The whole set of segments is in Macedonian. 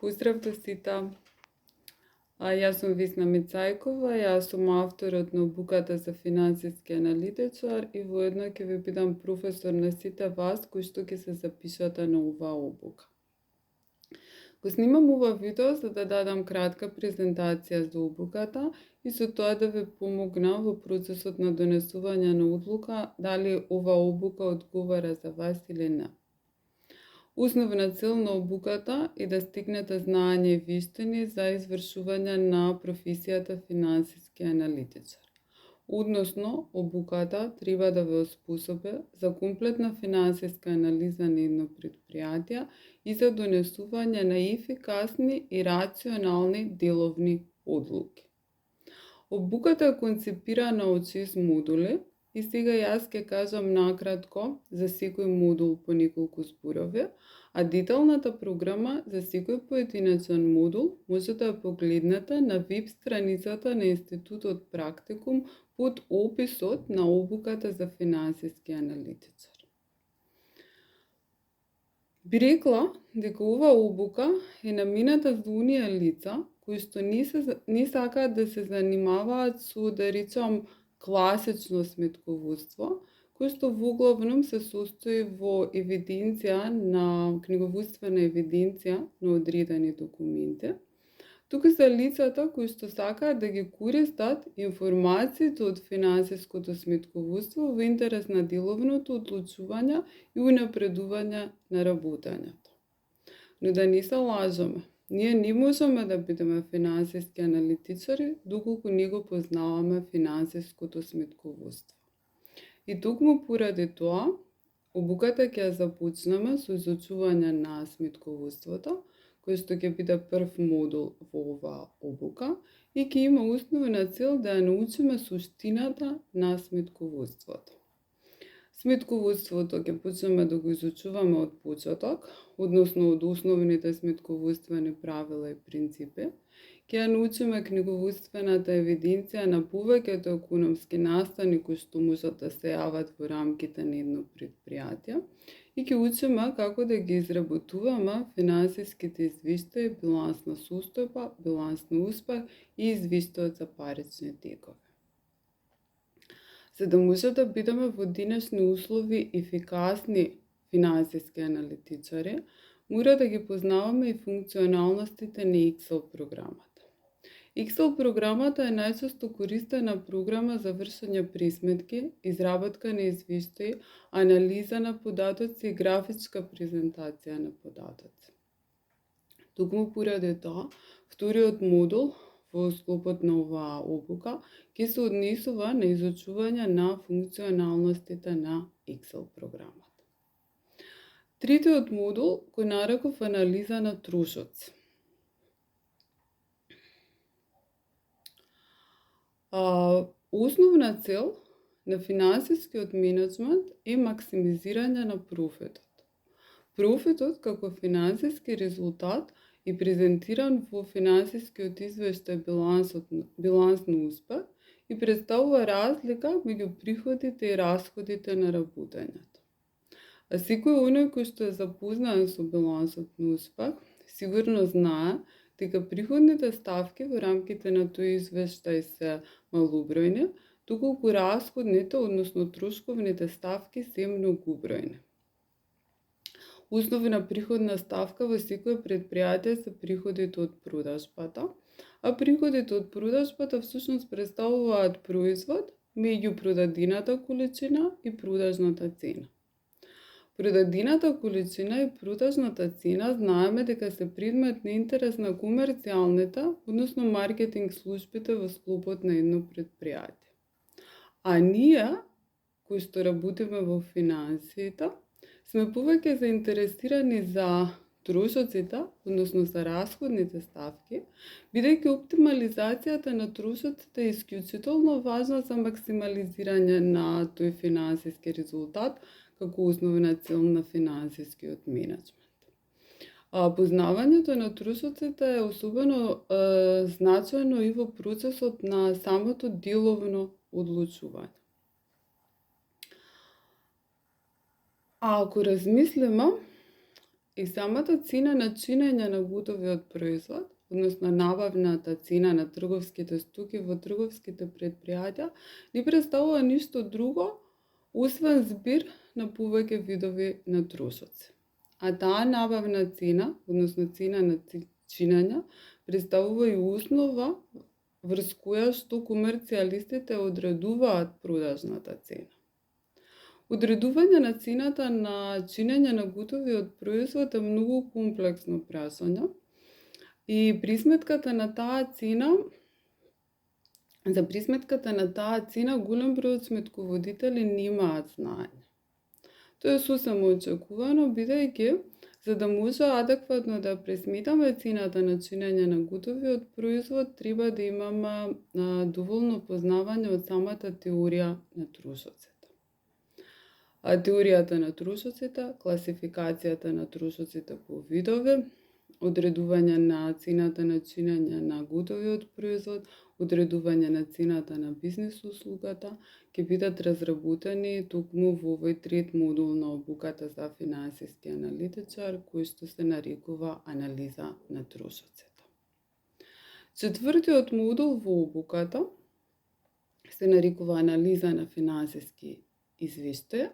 Поздрав до сите! Јас сум Весна Мицајкова, јас сум авторот на обуката за финансиски аналитичар и воедно ќе ви бидам професор на сите вас кои што ќе се запишате на оваа обука. Го снимам ова видео за да дадам кратка презентација за обуката и со тоа да ви помогнам во процесот на донесување на одлука дали оваа обука одговара за вас или не. Основна цел на обуката е да стигнете знаење и вештини за извршување на професијата финансиски аналитичар. Односно, обуката треба да ве оспособи за комплетна финансиска анализа на едно предпријатие и за донесување на ефикасни и рационални деловни одлуки. Обуката е концепирана од 6 модули и сега јас ќе кажам накратко за секој модул по неколку зборови, а деталната програма за секој поединечен модул може да ја погледнете на веб страницата на Институтот Практикум под описот на обуката за финансиски аналитичар. Би рекла дека оваа обука е намената за оние лица кои што не сакаат да се занимаваат со, да речам, класично сметководство, кој што воглавном се состои во евиденција на книговодствена евиденција на одредени документи. Туку се лицата кои што сакаат да ги користат информациите од финансиското сметководство во интерес на деловното одлучување и унапредување на работењето. Но да не се лажеме, ние не можеме да бидеме финансиски аналитичари доколку не го познаваме финансиското сметководство. И токму поради тоа, обуката ќе ја започнеме со изучување на сметководството, кој што ќе биде прв модул во оваа обука и ќе има основна цел да ја научиме суштината на сметководството. Сметководството ќе почнеме да го изучуваме од почеток, односно од основните сметководствени правила и принципи. Ќе ја научиме книговодствената евиденција на повеќето економски настани кои што можат да се јават во рамките на едно предпријатие и ќе учиме како да ги изработуваме финансиските извештаи, биланс на состојба, биланс на успех и извештајот за парични текови. За да може да бидеме во денешни услови ефикасни финансиски аналитичари, мора да ги познаваме и функционалностите на Excel програмата. Excel програмата е најчесто користена програма за вршење пресметки, изработка на извештаи, анализа на податоци и графичка презентација на податоци. Токму поради тоа, вториот модул во склопот на оваа обука ќе се однесува на изучување на функционалностите на Excel програмата. Третиот модул кој нареков анализа на трошоци. Основна цел на финансискиот менеджмент е максимизирање на профитот. Профитот како финансиски резултат е презентиран во финансискиот извештај биланс на успех и представува разлика меѓу приходите и расходите на работењето. А секој оној кој што е запознаен со билансот на успех, сигурно знае дека приходните ставки во рамките на тој извештај се малобројни, доколку расходните, односно трошковните ставки се многобројни. Основна приходна ставка во секој предпријатие се приходите од продажбата, а приходите од продажбата всушност представуваат производ меѓу продадената количина и продажната цена. Продадената количина и продажната цена знаеме дека се предмет на интерес на комерцијалните, односно маркетинг службите во склопот на едно предпријатие. А ние, кои што работиме во финансиите, сме повеќе заинтересирани за трошоците, односно за расходните ставки, бидејќи оптимализацијата на трошоците е исклучително важна за максимализирање на тој финансиски резултат како основна цел на финансискиот менеджмент. Познавањето на трошоците е особено значајно и во процесот на самото деловно одлучување. А ако размислиме, И самата цена на чинење на готовиот производ, односно набавната цена на трговските стоки во трговските предпријатија, не представува ништо друго, освен збир на повеќе видови на трошоци. А таа набавна цена, односно цена на чинење, представува и основа врз која што комерцијалистите одредуваат продажната цена. Одредување на цената на чинење на готовиот производ е многу комплексно прашање и за присметката на таа цена голем број од сметководители немаат знаење. Тоа е сосем очекувано, бидејќи за да може адекватно да пресметаме цената на чинење на готовиот производ, треба да имаме доволно познавање од самата теорија на трошоците. Теоријата на трошоците, класификацијата на трошоците по видови, одредување на цената на чинење на готовиот производ, одредување на цената на бизнис услугата, ќе бидат разработени токму во овој трет модул на обуката за финансиски аналитичар, кој што се нарекува анализа на трошоците. Четвртиот модул во обуката се нарекува анализа на финансиски извештаи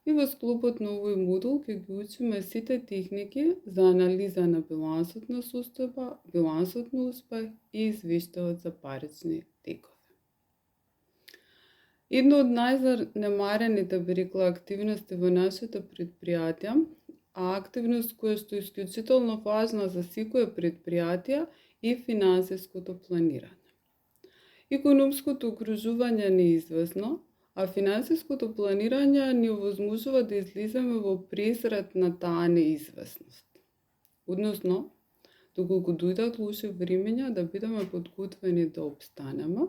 и во склопот на овој модул ќе ги учиме сите техники за анализа на билансот на состојба, билансот на успех и извештајот за парични текови. Едно од најзанемарените, би рекла, активности во нашите предпријатија, а активност која што е исклучително важна за секое предпријатие е финансиското планирање. Економското окружување е неизвестно, а финансиското планирање ни овозможува да излеземе во пресред на таа неизвестност. Односно, доколку дојдат лоши времења, да бидеме подготвени да обстанеме,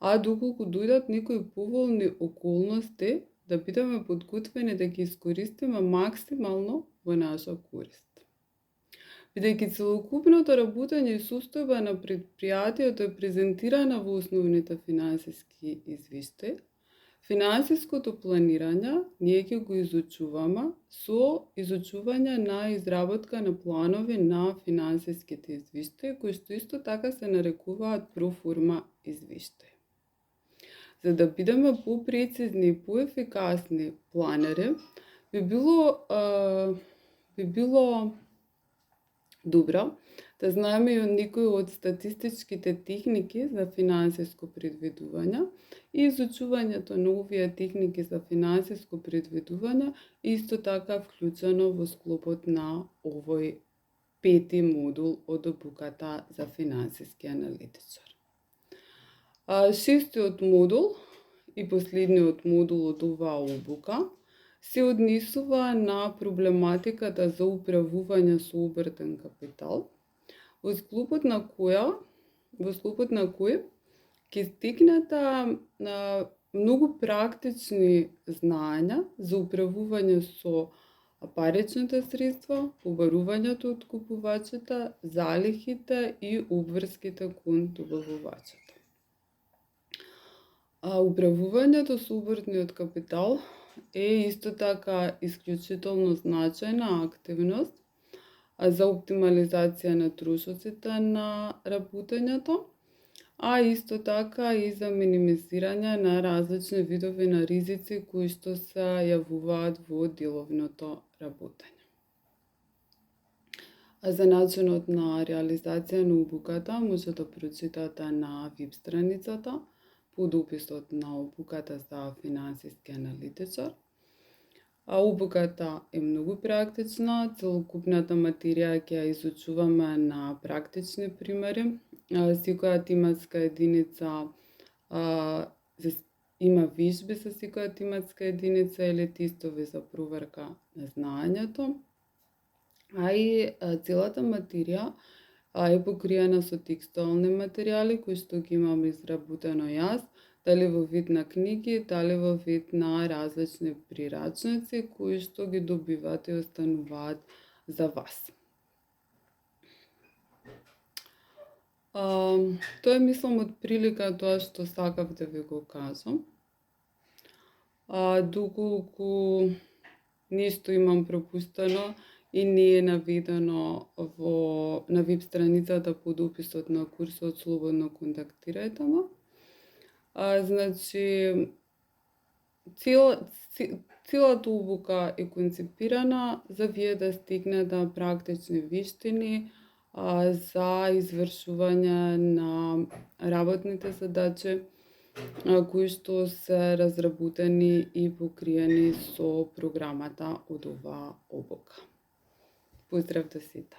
а доколку дојдат некои поволни околности, да бидеме подготвени да ги искористиме максимално во наша корист. Бидејќи целокупното работење и состојба на предпријатието е презентирана во основните финансиски извештаи, финансиското планирање ние ќе го изучуваме со изучување на изработка на планови на финансиските извештаи, кои што исто така се нарекуваат проформа извештаи. За да бидеме попрецизни и поефикасни планери, би било добро да знаеме и некои од статистичките техники за финансиско предвидување и изучувањето на овие техники за финансиско предвидување исто така вклучено во склопот на овој пети модул од обуката за финансиски аналитичар. Шестиот модул и последниот модул од оваа обука се однесува на проблематиката за управување со обртен капитал, во склопот на кој ќе стекнете многу практични знаења за управување со паричните средства, побарувањето од купувачите, залихите и обврските кон добавувачите. Управувањето со обртниот капитал е исто така исклучително значајна активност за оптимализација на трошоците на работењето, а исто така и за минимизирање на различни видови на ризици кои што се јавуваат во деловното работење. За начинот на реализација на обуката може да прочитате на веб страницата под описот на обуката за финансиски аналитичар. Обуката е многу практична, целокупната материја ќе ја изучуваме на практични примери. Секоја тематска единица има вежби за секоја тематска единица или тестови за проверка на знаењето, а и целата материја е покриена со текстуални материјали кои што ги имам изработено јас, дали во вид на книги, дали во вид на различни прирачници кои што ги добивате и остануваат за вас. Тоа е, мислам, од прилика тоа што сакав да ви го кажам. Доколку нешто имам пропустено, и не е наведено на веб страницата под описот на курсот, слободно контактирајте ме. Значи, целата обука е концепирана за вие да стигнете практични виштини за извршување на работните задачи кои што се разработени и покриени со програмата од оваа обука. Поздрав до сите!